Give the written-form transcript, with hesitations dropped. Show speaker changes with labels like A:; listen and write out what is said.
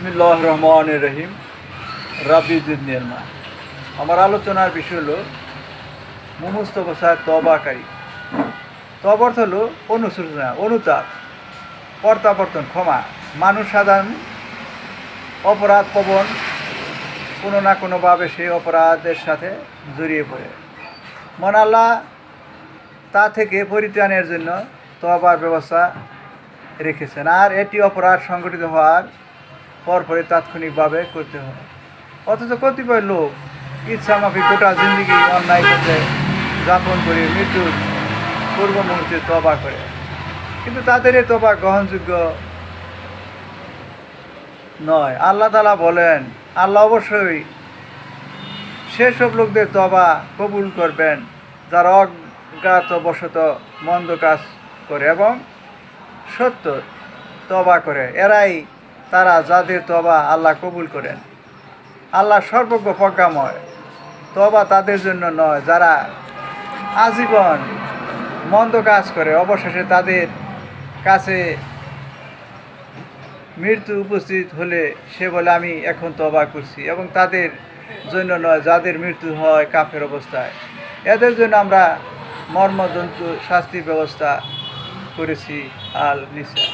A: বিসমিল্লাহ রহমান রহিম রাবিদুদ্দিন। আমার আলোচনার বিষয় হলো মুমুস্তফা তবাকারী। তব অর্থ হলো অনুশোচনা, অনুতাপ, প্রত্যাবর্তন, ক্ষমা। মানুষ সাধারণ অপরাধ প্রবণ কোনো না কোনোভাবে সেই অপরাধের সাথে জড়িয়ে পড়ে। মন আল্লাহ তা থেকে পরিত্রাণের জন্য তওবার ব্যবস্থা রেখেছেন, আর এটি অপরাধ সংগঠিত হওয়ার পরপরই তাৎক্ষণিকভাবে করতে হয়। অথচ কতিপয় লোক ইচ্ছামাফিক গোটা জিন্দিগি অন্যায় করতে যাপন করে মৃত্যুর পূর্ব মুহূর্তে তওবা করে, কিন্তু তাদের এই তওবা গ্রহণযোগ্য নয়। আল্লাহ তাআলা বলেন, আল্লাহ অবশ্যই সেসব লোকদের তওবা কবুল করবেন যারা অজ্ঞাতবশত মন্দ কাজ করে এবং সত্য তওবা করে। এরাই তারা যাদের তওবা আল্লাহ কবুল করেন। আল্লাহ সর্বজ্ঞ প্রজ্ঞাময়। তওবা তাদের জন্য নয় যারা আজীবন মন্দ কাজ করে, অবশেষে তাদের কাছে মৃত্যু উপস্থিত হলে সে বলে আমি এখন তওবা করছি, এবং তাদের জন্য নয় যাদের মৃত্যু হয় কাফের অবস্থায়। এদের জন্য আমরা মর্মন্তুদ শাস্তির ব্যবস্থা করেছি। আল নিসা।